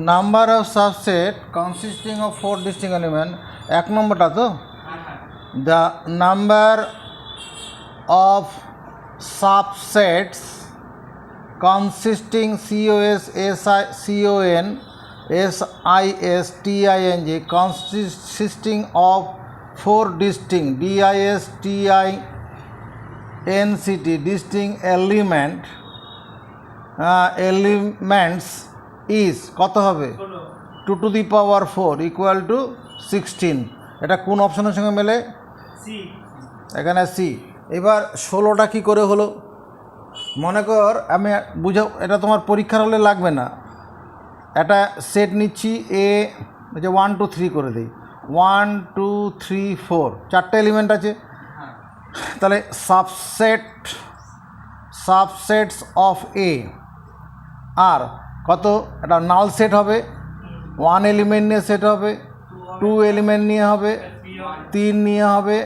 Number of subset consisting of 4 distinct element, এক নম্বরটা তো the number of subsets consisting consisting of 4 distinct distinct elements is কত হবে 2 to the power 4 equal to 16। এটা কোন অপশনের সঙ্গে মেলে? সি। এখানে সি। এবার 16টা কী করে হলো মনে কর, আমি বুঝাও, এটা তোমার পরীক্ষার হলে লাগবে না। একটা সেট নিচ্ছি এ, যে 1 2 3 করে দিই, 1 2 3 4, 4টে এলিমেন্ট আছে। তাহলে সাবসেটস অফ এ আর কত, এটা নাল সেট হবে, 1 এলিমেন্ট নিয়ে সেট হবে, 2 এলিমেন্ট নিয়ে হবে, 3 নিয়ে হবে,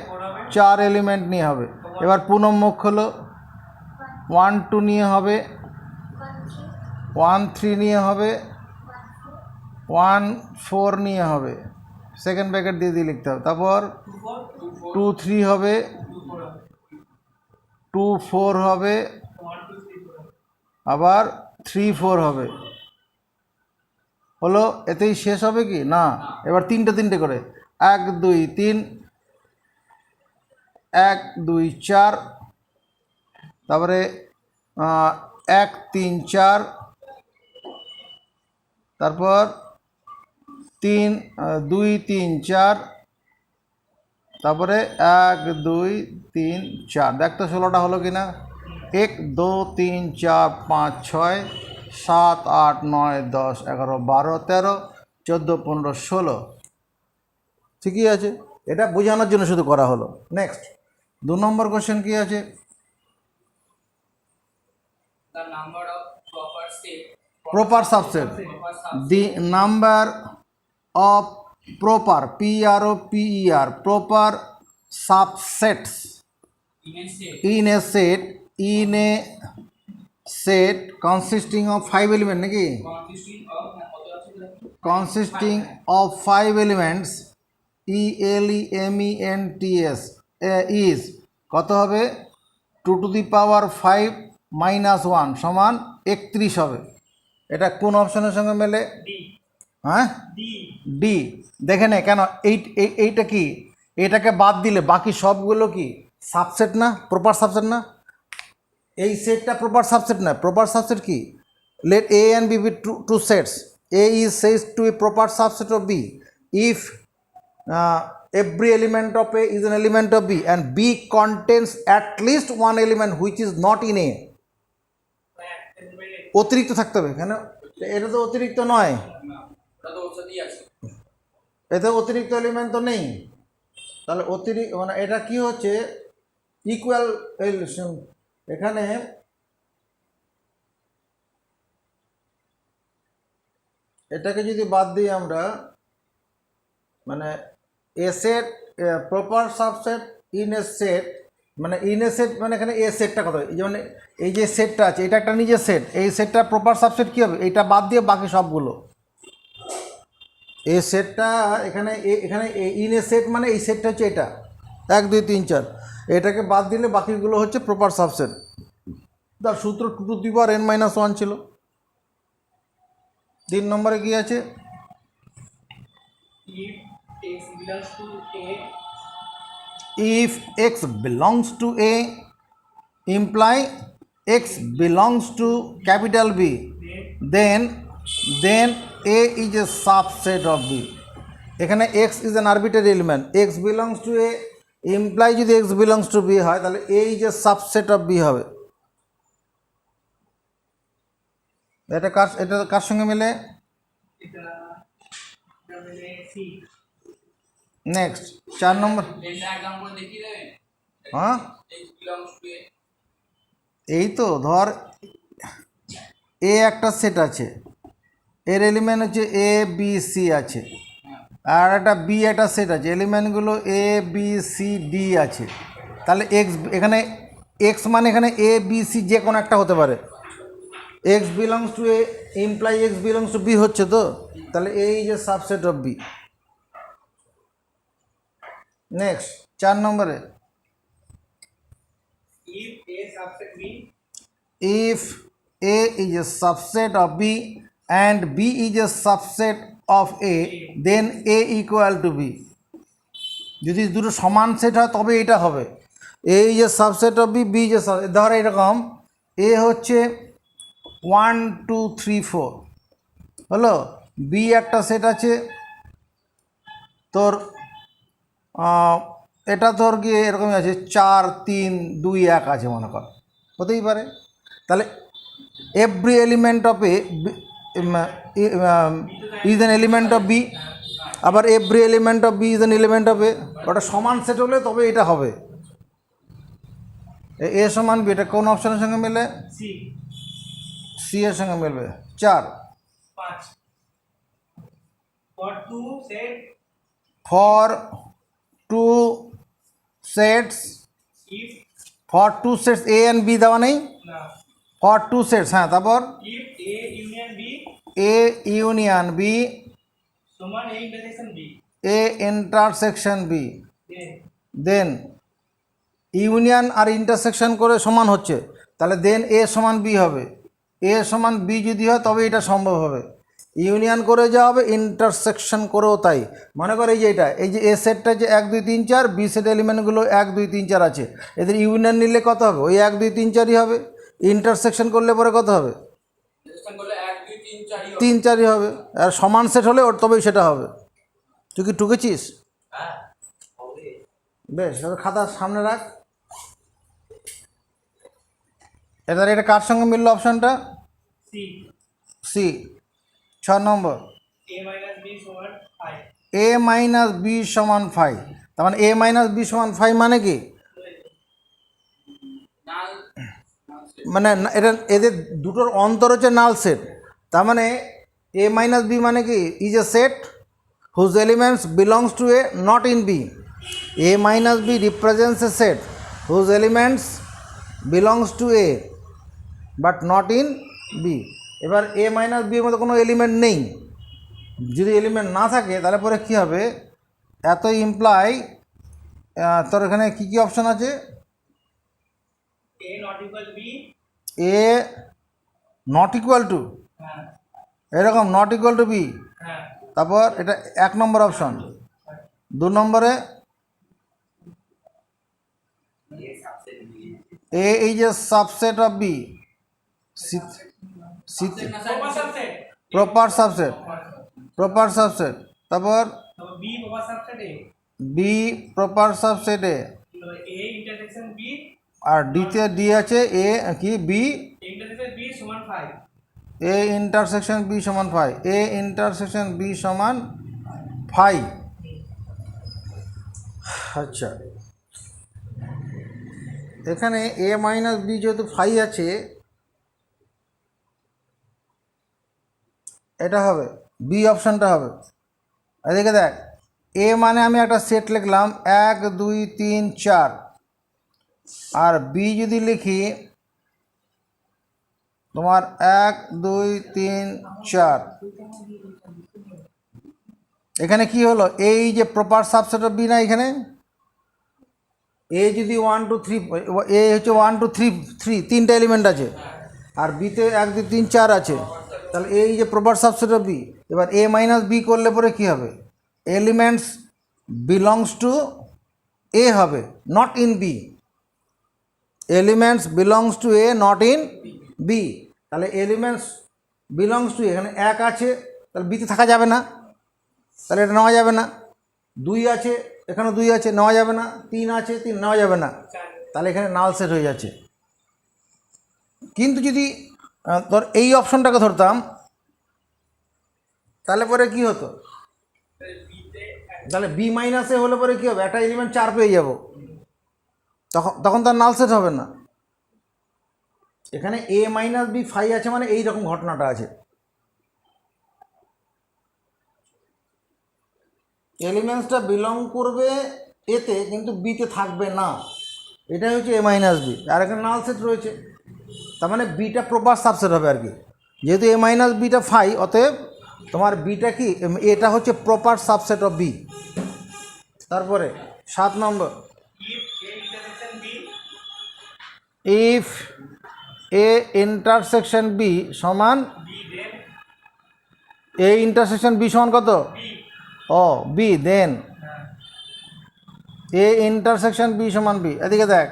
4 এলিমেন্ট নিয়ে হবে। এবার পুনর্মুখ হলো 1 2 নিয়ে হবে, 1 3 নিয়ে হবে, 1 4 নিয়ে হবে, সেকেন্ড ব্র্যাকেট দিয়ে দিয়ে লিখতে হবে। তারপর 2 3 হবে, 2 4 হবে, আবার 3 4 হবে। হলো, এতেই শেষ হবে কি না? এবার তিনটে করে 1 2 3, 1 2 4, তারপরে 1 3 4, তারপর 2 3 4, তারপরে 1 2 3 4। দেখতো 16টা হলো কি না? 1 2 3 4 5 6 7 8 9 10 11 12 13 14 15 16। ঠিকই আছে, এটা বোঝানোর জন্য শুধু করা হলো। নেক্সট 2 নম্বর কোশ্চেন কি আছে? proper subset, the number of proper proper subsets in a set consisting of 5 elements নাকি, consisting of 5 elements elements is কত হবে 2 to the power 5 minus 1 সমান 31 হবে। এটা কোন অপশনের সঙ্গে মেলে? হ্যাঁ, ডি। দেখে নে কেন, এইটা কি, এটাকে বাদ দিলে বাকি সবগুলো কি সাবসেট না, প্রপার সাবসেট না? এই সেটটা প্রপার সাবসেট না, প্রপার সাবসেট কি? Let A and B be two sets, A is said to a proper subset of B if every element of A is an element of B and B contains at least one element which is not in A। অতিরিক্ত থাকতে হবে কেন? এটা তো অতিরিক্ত নয়, এতে অতিরিক্ত এলিমেন্ট তো নেই। তাহলে অতিরিক্ত মানে এটা কি হচ্ছে ইকুয়াল। এখানে এটাকে যদি বাদ দিই আমরা, মানে a set proper subset in a set, মানে ইন এ সেট মানে এখানে এ সেটটা কত, যেমন এই যে সেটটা আছে এটা একটা নিজের সেট, এই সেটটা প্রপার সাবসেট কী হবে? এইটা বাদ দিয়ে বাকি সবগুলো। এই সেটটা এখানে ইন এ সেট মানে এই সেটটা হচ্ছে এটা 1 2 3 4, এটাকে বাদ দিলে বাকিগুলো হচ্ছে প্রপার সাবসেট। তার সূত্র 2 to the power n-1 ছিল। 3 নম্বরে কি আছে? If x belongs to A imply x belongs to capital B, then A is a subset of B। এখানে x is an arbitrary element, x belongs to A imply যদি x belongs to B হয় তাহলে A is a subset of B হবে। এটা কার সঙ্গে মেলে? Next 4 নম্বর। হ্যাঁ, এই তো ধর এ একটা সেট আছে, এর এলিমেন্ট হচ্ছে এ বি সি আছে, আর একটা বি একটা সেট আছে, এলিমেন্টগুলো এ বি সি ডি আছে। তাহলে এক্স, এখানে এক্স মানে এখানে এ বি সি যে কোনো একটা হতে পারে। X belongs to A imply x belongs to B হচ্ছে তো, তাহলে A is a subset of B. Next 4 নম্বরে, if A is a subset of B and B is a subset of A, then A equal to B. যদি দুটো সমান set হয় তবে এটা হবে। A is a subset of B, B is a subset। ধর এরকম A হচ্ছে 1 2 3 4 হলো, B একটা সেট আছে তোর এটা তোর গিয়ে এরকমই আছে 4 3 2 1 আছে মনে কর, হতেই পারে। তাহলে every element of A is an element of B, আবার every element of B is an element of A. ওটা সমান সেট হলে তবে এটা হবে। এ সমান বি, এটা কোন অপশনের সঙ্গে মেলে? সি এর সঙ্গে মিলবে। 4 for two sets, for two sets A and B দেওয়া নেই, ফর টু সেটস। হ্যাঁ, তারপর A union B A intersection B, then union আর ইন্টারসেকশন করে সমান হচ্ছে, তাহলে দেন এ সমান বি হবে। এ সমান বি যদি হয় তবে এটা সম্ভব হবে। ইউনিয়ন করে যা হবে, ইন্টারসেকশন করেও তাই। মনে করে এই যে এ সেটটা যে 1 2 3 4, বি সেট এলিমেন্টগুলো 1 2 3 4 আছে, এদের ইউনিয়ন নিলে কত হবে? ওই 1 2 3 4ই হবে। ইন্টারসেকশন করলে পরে কত হবে? 3 4ই হবে। আর সমান সেট হলে ওর তবেই সেটা হবে। তুই কি টুকেছিস? বেশ, তবে খাতার সামনে রাখ। এবার এটা কার সঙ্গে মিলল অপশানটা? সি। 6 নম্বর, এ মাইনাস বি সমান 5। তার মানে এ মাইনাস বি সমান 5 মানে কি? মানে এটা এদের দুটোর অন্তর হচ্ছে নাল সেট। তার মানে এ মাইনাস বি মানে কি? Is a set whose elements belongs to A not in B. A minus B represents a set whose elements belongs to A but not in B. এবার এ মাইনাস বির মধ্যে কোনো element নেই। যদি element না থাকে তাহলে পরে কী হবে? এত ইমপ্লাই তোর এখানে কী কী অপশান আছে? এ নট ইকুয়াল টু, এরকম নট ইকুয়াল টু বি। তারপর এটা 1 নম্বর অপশন। 2 নম্বরে A is a subset of B, proper subset, proper subset. তারপর বি প্রপার সাবসেট এ, আর ডিতে ডি আছে এ কি বি এ ইন্টারসেকশন বি সমান 5, এ ইন্টারসেকশন বি সমান 5। আচ্ছা, এখানে এ মাইনাস বি যেহেতু 5 আছে, এটা হবে বি অপশানটা হবে। এদিকে দেখ, এ মানে আমি একটা সেট লিখলাম 1 2 3 4, আর বি যদি লিখি তোমার 1 2 3 4, এখানে কি হলো? এই যে প্রপার সাবসেট অফ বি না, এখানে এ যদি 1 2 3, এ হচ্ছে 1 2 3 3 তিনটা এলিমেন্ট আছে, আর বিতে 1 2 3 4 আছে, তাহলে এই যে প্রপার সাবসেট অফ বি। এবার এ মাইনাস বি করলে পরে কী হবে? এলিমেন্টস বিলংস টু এ হবে, not in B. Elements belongs to A not in B. তাহলে এলিমেন্টস বিলংস টু, এখানে 1 আছে, তাহলে বিতে থাকা যাবে না, তাহলে এটা নেওয়া যাবে না। 2 আছে, এখানে 2 আছে, নেওয়া যাবে না। 3 আছে, 3 নেওয়া যাবে না, তাহলে এখানে নাল সেট হয়ে যাচ্ছে। কিন্তু যদি ধর এই অপশনটাকে ধরতাম, তাহলে পরে কি হতো? তাহলে বি মাইনাসে হলে পরে কী হবে? একটা এলিমেন্ট 4 পেয়ে যাব, তখন তার নাল সেট হবে না। এখানে এ মাইনাস বি 5 আছে মানে এই রকম ঘটনাটা আছে। এলিমেন্টসটা বিলং করবে এতে, কিন্তু বিতে থাকবে না, এটাই হচ্ছে এ মাইনাস বি। আর এখানে নাল সেট রয়েছে, তার মানে বিটা প্রপার সাবসেট হবে আর কি, যেহেতু এ মাইনাস বিটা ফাই, অতএব তোমার বিটা কি, এটা হচ্ছে প্রপার সাবসেট অফ বি। তারপরে 7 নম্বর, ইফ এ ইন্টারসেকশন বি সমান, এ ইন্টারসেকশন বি সমান কত, ও বি, দেন এ ইন্টারসেকশন বি সমান বি। এদিকে দেখ,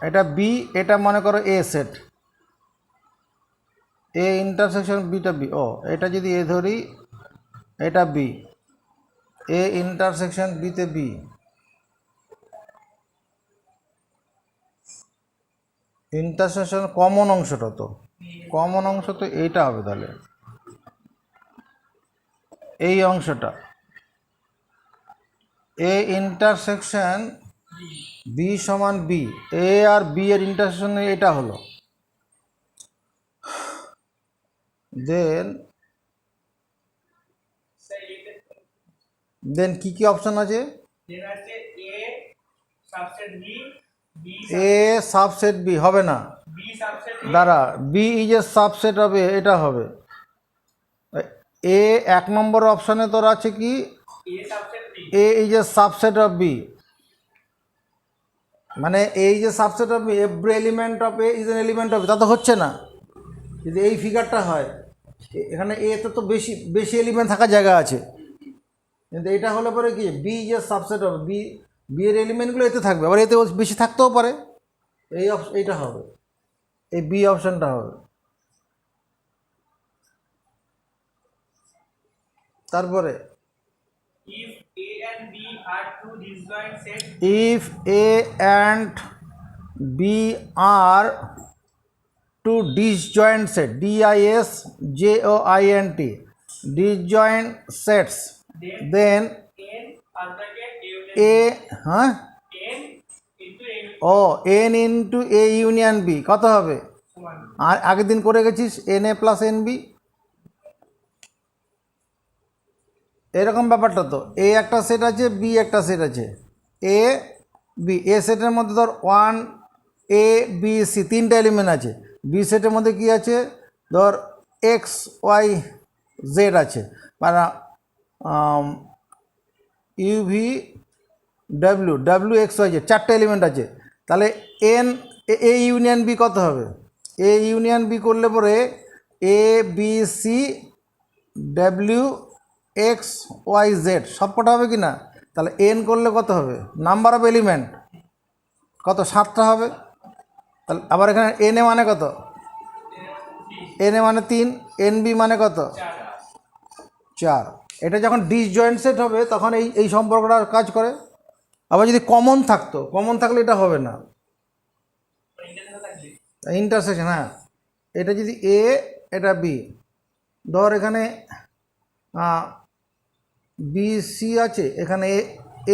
এটা বি, এটা মনে করো এ সেট, এ ইন্টারসেকশন বিটা বি, ও এটা যদি এ ধরি, এটা বি, এ ইন্টারসেকশন বিতে বি, ইন্টারসেকশন কমন অংশটা তো, কমন অংশ তো এইটা হবে, তাহলে এই অংশটা এ ইন্টারসেকশন বি সমান বি, এ আর বি এর ইন্টারসেকশন এটা হলো, দেন কি কি অপশন আছে, এ সাবসেট বি হবে না, দাঁড়া, বি ইজ এ সাবসেট হবে, এটা হবে এ। 1 নম্বর অপশানে তোর আছে কি, A is a subset of B, মানে A is a subset of B, every element of A is an element of B, তা তো হচ্ছে না। যদি এই ফিগারটা হয়, এখানে এতে তো বেশি বেশি এলিমেন্ট থাকার জায়গা আছে, কিন্তু এটা হলে পরে কি, B is a subset of B, B এর এলিমেন্টগুলো এতে থাকবে, আবার এতে বেশি থাকতেও পারে, এইটা হবে, এই বি অপশানটা হবে। তারপরে if a and b are two disjoint set, disjoint disjoint sets, then a ও n into A union B কত হবে, আর আগের দিন করে গেছিস n A plus n B, এরকম ব্যাপারটা তো, এ একটা সেট আছে, বি একটা সেট আছে, এ বি, এ সেটের মধ্যে ধর 1 এ বি সি 3টা এলিমেন্ট আছে, বি সেটের মধ্যে কি আছে, ধর এক্স ওয়াই জেড আছে, মানে UV W W X Y Z 4টা এলিমেন্ট আছে, তাহলে এন এ ইউনিয়ন বি কত হবে, এ ইউনিয়ন বি করলে পরে A B C W X Y Z সব কটা হবে কি না, তাহলে এন করলে কত হবে, নাম্বার অফ এলিমেন্ট কত, 7টা হবে। তাহলে আবার এখানে এন এ মানে কত, এন এ মানে 3, এন বি মানে কত 4। এটা যখন ডিসজয়েন্ট সেট হবে তখন এই সম্পর্কটা কাজ করে। আবার যদি কমন থাকতো, কমন থাকলে এটা হবে না, ইন্টারসেকশন, হ্যাঁ, এটা যদি এ, এটা বি, ধর এখানে বি সি আছে, এখানে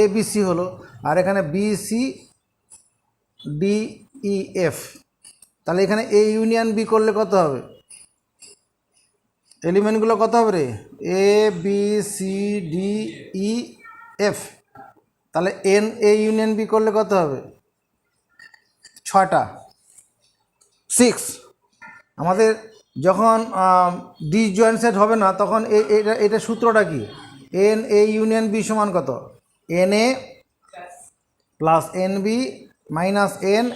এ বি সি হলো, আর এখানে B C D E F, তাহলে এখানে এ ইউনিয়ন বি করলে কত হবে, এলিমেন্টগুলো কত হবে রে, A B C D E F, তাহলে এন এ ইউনিয়ন বি করলে কত হবে, 6টা, 6। আমাদের যখন ডিসজয়েন্ট সেট হবে না তখন এটা সূত্রটা কি, এন এ ইউনিয়ন বি সমান কত, n A plus n B minus n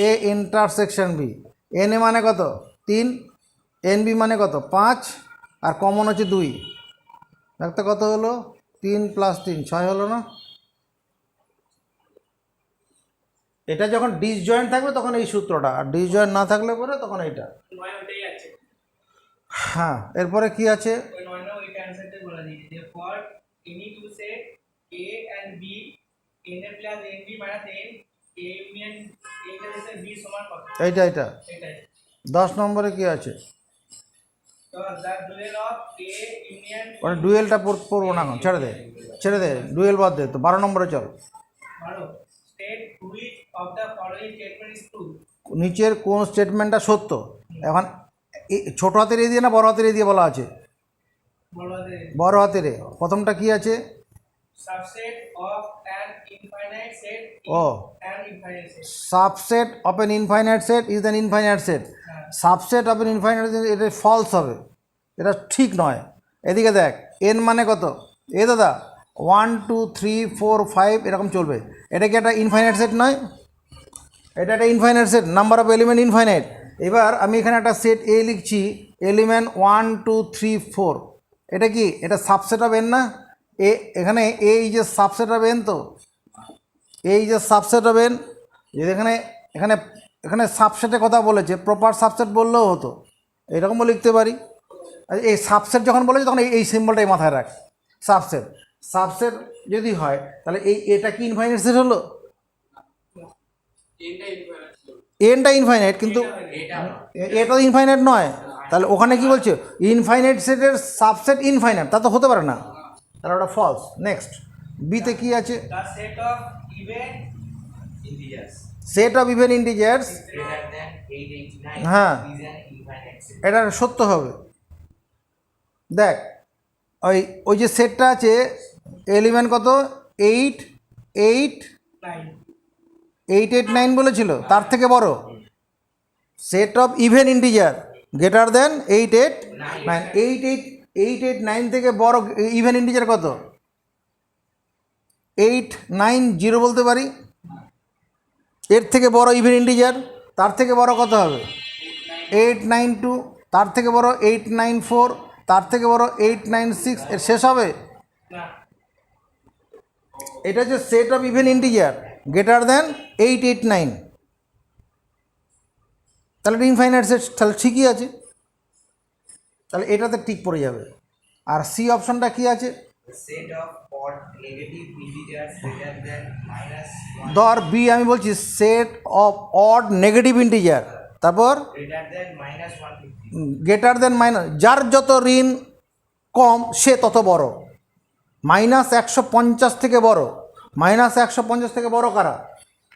A intersection B, n A মানে কত 3, এন বি মানে কত 5, আর কমন হচ্ছে 2, দেখতে কত হলো, 3 + 3 6 হলো না। এটা যখন ডিসজয়েন্ট থাকবে তখন এই সূত্রটা, আর ডিসজয়েন্ট না থাকলে পরে তখন এইটা। হ্যাঁ, এরপরে কি আছে, এইটা 10 নম্বরে কি আছে, ওটা ডুয়েলটা পড়বো না এখন, ছেড়ে দে ডুয়েল বাদ দে, তো 12 নম্বরে চল। নিচের কোন স্টেটমেন্টটা সত্য, এখন ছোট হাতের এ দিয়ে না বড় হাতের এ দিয়ে বলা আছে, বড় হাতের এ। প্রথমটা কি আছে, subset of an infinite set ও subset of an infinite set is an infinite set, subset of an infinite set, এটা ফলস হবে, এটা ঠিক নয়। এদিকে দেখ এন মানে কত, এ দাদা 1 2 3 4 5 এরকম চলবে, এটা কি একটা ইনফাইনাইট সেট নয়? এটা একটা infinite set, number of element infinite. এবার আমি এখানে একটা সেট এ লিখছি, এলিমেন্ট 1 2 3 4, এটা কি, এটা সাবসেট অফ এন না? এখানে এই যে সাবসেট অফ এন, তো এই যে সাবসেট অফ এন, যদি এখানে এখানে এখানে সাবসেটের কথা বলেছে, প্রপার সাবসেট বললেও হতো, এরকমও লিখতে পারি। এই সাবসেট যখন বলেছে তখন এই সিম্বলটাই মাথায় রাখ, সাবসেট। সাবসেট যদি হয় তাহলে এটা কি ইনফাইনাইট সেট হলো? এনটা ইনফাইনাইট, কিন্তু এটা তো ইনফাইনাইট নয়, তাহলে ওখানে কি বলছে, ইনফাইনাইট সেটের সাবসেট ইনফাইনাইট, তা তো হতে পারে না, তাহলে ওটা ফলস। নেক্সট বিতে কি আছে, সেট অফ ইভেন ইন্টিজার্স, হ্যাঁ এটা সত্য হবে। দেখ ওই ওই যে সেটটা আছে, এলিমেন্ট কত 8 8 8 8 9 বলেছিল, তার থেকে বড়। Set of even integer greater than 8 8 9, 8 8 8 8 9 থেকে বড় ইভেন ইন্টিজার কত? 8 9 0 বলতে পারি। এর থেকে বড় ইভেন ইন্টিজার, তার থেকে বড় কত হবে? 8 9 2, তার থেকে বড় 8 9 4, তার থেকে বড় 8 9 6, এর শেষ হবে? এটা হচ্ছে set of even integer greater than 8 8 9, তাহলে এটা ইনফাইনাইট সেট, তাহলে ঠিকই আছে, তাহলে এটাতে টিক পড়ে যাবে। আর সি অপশনটা কি আছে, ধর বি আমি বলছি set of odd negative integer, তারপর গ্রেটার দেন মাইনাস, যার যত ঋণ কম সে তত বড়, -150 থেকে বড়, -150 থেকে বড় কারা?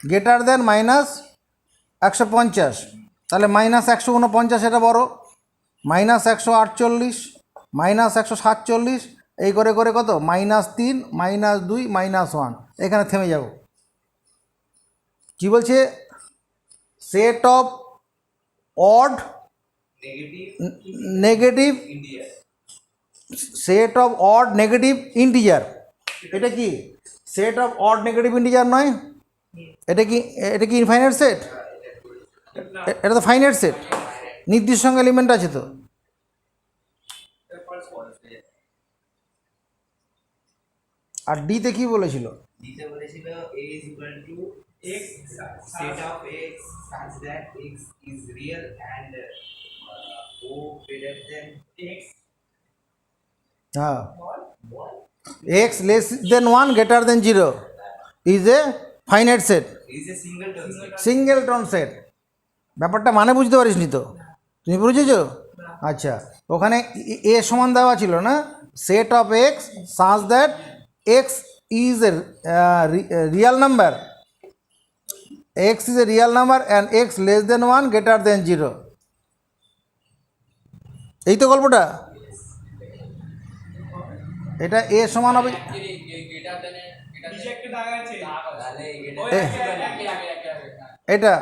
গ্রেটার দেন -150, তাহলে -149 এটা বড়, -148 -147, এই করে করে কত, -3 -2 -1, এখানে থেমে যাব। কি বলছে, set of odd negative, set of odd negative integer, এটা কি set of odd negative integer নয়? এটা কি ইনফাইনাইট সেট? এটা তো ফাইনাইট সেট, নির্দিষ্ট সংখ্যা এলিমেন্ট আছে তো। আর ডিতে কি বলেছিল? ডিতে বলেছিল a is equal to x set of x such that x is real and o greater than x, হ্যাঁ, x less than 1 greater than 0 is a finite set, is a singleton set. Singleton set. ব্যাপারটা মানে বুঝতে পারিস নি তো, তুমি বুঝেছো? আচ্ছা, ওখানে এ সমান দেওয়া ছিল না, set of x such that x is a Real number, x is a Real number and x less than 1 greater than 0, এই তো গল্পটা। এটা এ সমান হবে, এটা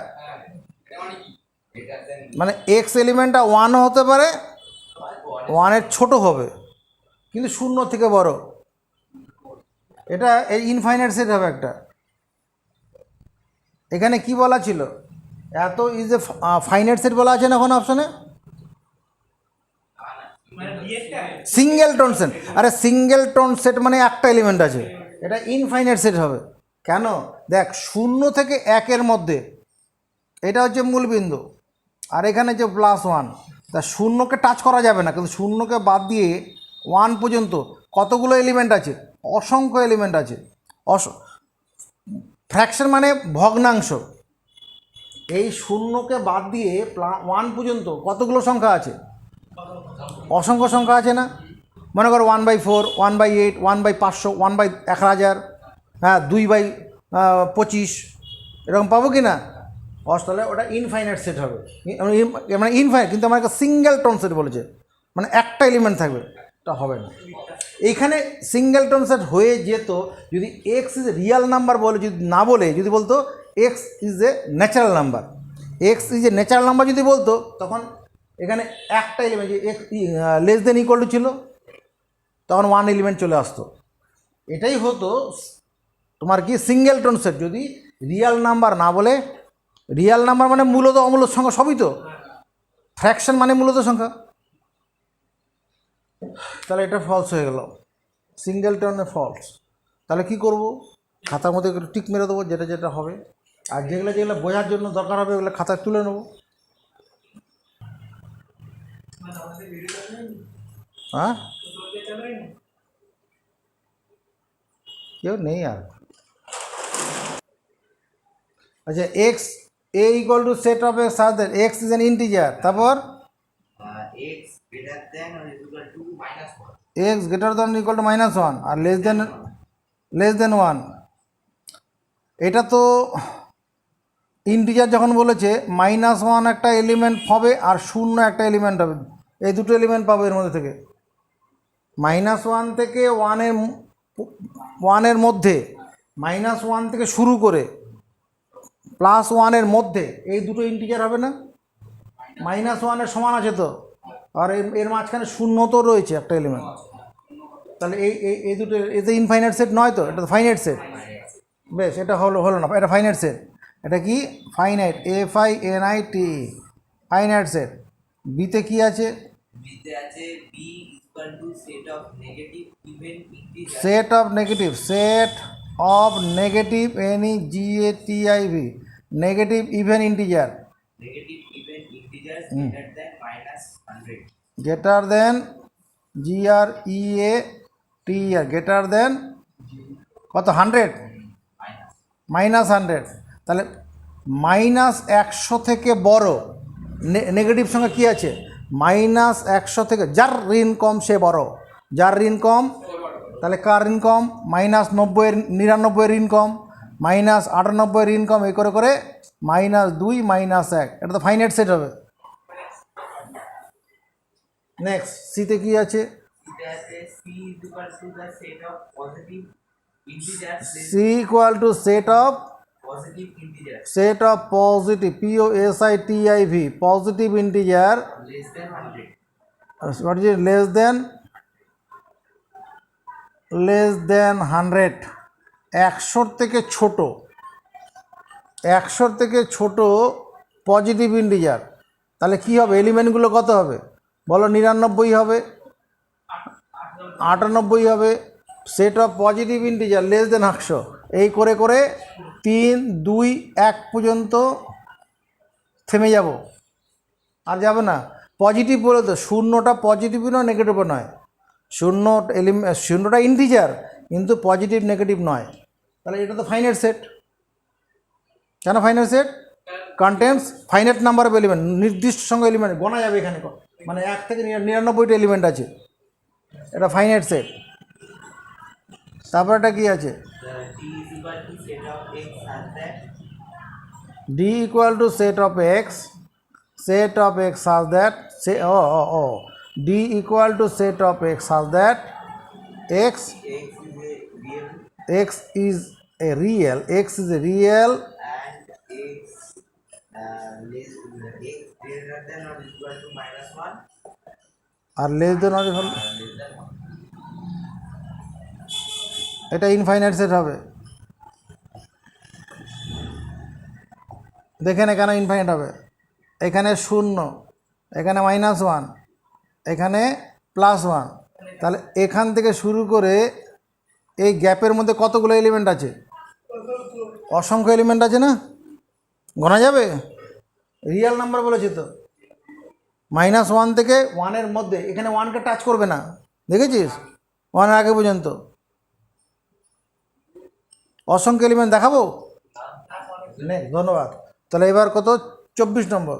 মানে এক্স এলিমেন্টটা 1 হতে পারে, 1-এর ছোট হবে কিন্তু 0 থেকে বড়, এটা এই ইনফাইনাইট সেট হবে একটা। এখানে কি বলা ছিল, এত ইজ এ ফাইনাইট সেট বলা আছে না এখন অপশানে, সিঙ্গেলটন সেট। আরে সিঙ্গেলটন সেট মানে একটা এলিমেন্ট আছে, এটা ইনফাইনাইট সেট হবে। কেন, দেখ 0 থেকে 1-এর মধ্যে এটা হচ্ছে মূলবিন্দু, আর এখানে যে +1, তা 0-কে টাচ করা যাবে না, কিন্তু 0-কে বাদ দিয়ে 1 পর্যন্ত কতগুলো এলিমেন্ট আছে, অসংখ্য এলিমেন্ট আছে। ফ্র্যাকশন মানে ভগ্নাংশ, এই 0-কে বাদ দিয়ে 1 পর্যন্ত কতগুলো সংখ্যা আছে, অসংখ্য সংখ্যা আছে না। মনে করো 1/4, 1/8, 1/500, 1/1000, হ্যাঁ 2/25, এরকম পাবো কি না? তাহলে ওটা ইনফাইনাইট সেট হবে, মানে ইনফাইনাইট, কিন্তু আমার একটা সিঙ্গেলটন সেট বলেছে, মানে একটা এলিমেন্ট থাকবে। এটা হবে না। এইখানে সিঙ্গেলটন সেট হয়ে যেত যদি এক্স ইজ রিয়াল নাম্বার বলে, যদি না বলে যদি বলতো x is a natural number, x is a natural number যদি বলতো, তখন এখানে একটা এলিমেন্ট যে x less than equal to ছিল, তখন ওয়ান এলিমেন্ট চলে আসতো। এটাই হতো তোমার কি সিঙ্গেলটন সেট যদি রিয়াল নাম্বার না বলে। রিয়াল নাম্বার মানে মূলত অমূলত সংখ্যা সবই তো, ফ্র্যাকশন মানে মূলত সংখ্যা। তাহলে এটা ফলস হয়ে গেল, সিঙ্গেলটনে ফলস। তাহলে কি করব, খাতার মধ্যে একটু টিক মেরে দেবো যেটা যেটা হবে, আর যেগুলো যেগুলো বোঝার জন্য দরকার হবে ওগুলো খাতায় তুলে নেবো। হ্যাঁ, কেউ নেই আর। আচ্ছা, x A equal to set of x such that x is an integer, তারপর x greater than or equal to -1. X greater than equal to -1 আর লেস দেন 1। এটা তো ইন্টিজার যখন বলেছে -1 একটা এলিমেন্ট হবে আর 0 একটা এলিমেন্ট হবে, এই দুটো এলিমেন্ট পাবো এর মধ্যে থেকে। -1 থেকে 1-এর মধ্যে, -1 থেকে শুরু করে +1-এর মধ্যে এই দুটো ইন্টিজার হবে না? -1-এর সমান আছে তো, আর এর মাঝখানে 0 তো রয়েছে একটা এলিমেন্ট। তাহলে এই এই এই দুটো এতে ইনফাইনাইট সেট নয় তো, এটা তো ফাইনাইট সেট। বেশ, এটা হলো না, এটা ফাইনাইট সেট। এটা কি ফাইনাইট, FINIT, ফাইনাইট সেট। বিতে কি আছে? বিতে আছে b equal to set of negative even integer. Set of negative, NEGATIV, negative even integer Negative even integers greater than -100. Greater than GREATER, greater than কত, 100, -100। তাহলে -100 থেকে বড় নেগেটিভ সংখ্যা কী আছে? -100 থেকে, যার ঋণ কম সে বড়, যার ঋণ কম। তাহলে কার ঋণ কম? -90, 99 ঋণ কম, -98 ঋণ কম, এই করে করে -2, -1। এটা তো ফাইনাইট সেট হবে। নেক্সট সিতে কি আছে? বিতে আছে c is equal to the set of positive integers C equal to set of positive integers positive POSITIV, positive integer less than 100. What is less than 100, 100 থেকে ছোট, 100 থেকে ছোট পজিটিভ ইন্টিজার। তাহলে কি হবে, এলিমেন্টগুলো কত হবে বলো? 99 হবে, 98 হবে। Set of positive integer less than 100, এই করে করে 3, 2, 1 পর্যন্ত থেমে যাব, আর যাবে না। পজিটিভ বলে তো, শূন্যটা পজিটিভও নয় নেগেটিভও নয়, শূন্যটা ইন্টিজার কিন্তু পজিটিভ নেগেটিভ নয়। তাহলে এটা তো ফাইনাইট সেট। কেন finite set? Contents finite number of element, নির্দিষ্ট সংখ্যক এলিমেন্ট গোনা যাবে এখানে, মানে 1 থেকে 99টা এলিমেন্ট আছে, এটা ফাইনাইট সেট। তারপর এটা কি আছে? D equal to set of x such that D equal to set of x such that D equal to set of x such that x x is a real x is a real and x greater than or equal to -1 আর less than or less than 1. এটা infinite set হবে। দেখেন এখানে infinite হবে, এখানে 0, এখানে -1, এখানে +1। তাহলে এখান থেকে শুরু করে এই গ্যাপের মধ্যে কতগুলো এলিমেন্ট আছে? অসংখ্য এলিমেন্ট আছে না, গোনা যাবে। রিয়েল নাম্বার বলেছে তো, -1 থেকে 1-এর মধ্যে, এখানে 1কে টাচ করবে না, দেখেছিস 1-এর আগে পর্যন্ত। অসংখ্য এলিমেন্ট দেখাবো? ধন্যবাদ। তাহলে এবার কত, 24 নম্বর।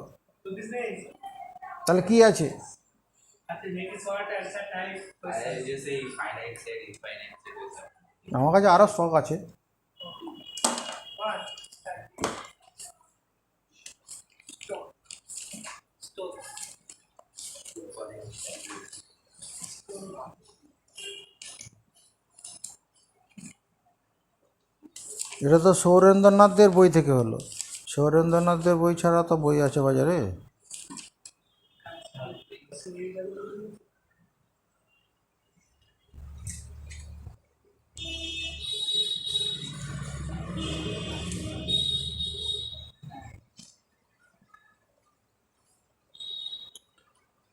তাহলে কি আছে? আমার কাছে আরও স্টক আছে। Stop. এটা তো সৌরেন্দ্রনাথদের বই থেকে হলো। সৌরেন্দ্রনাথদের বই ছাড়া তো বই আছে বাজারে।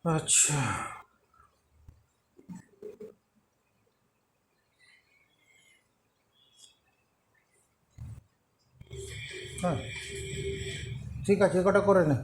আচ্ছা, হ্যাঁ ঠিক আছে, কটা করে নে।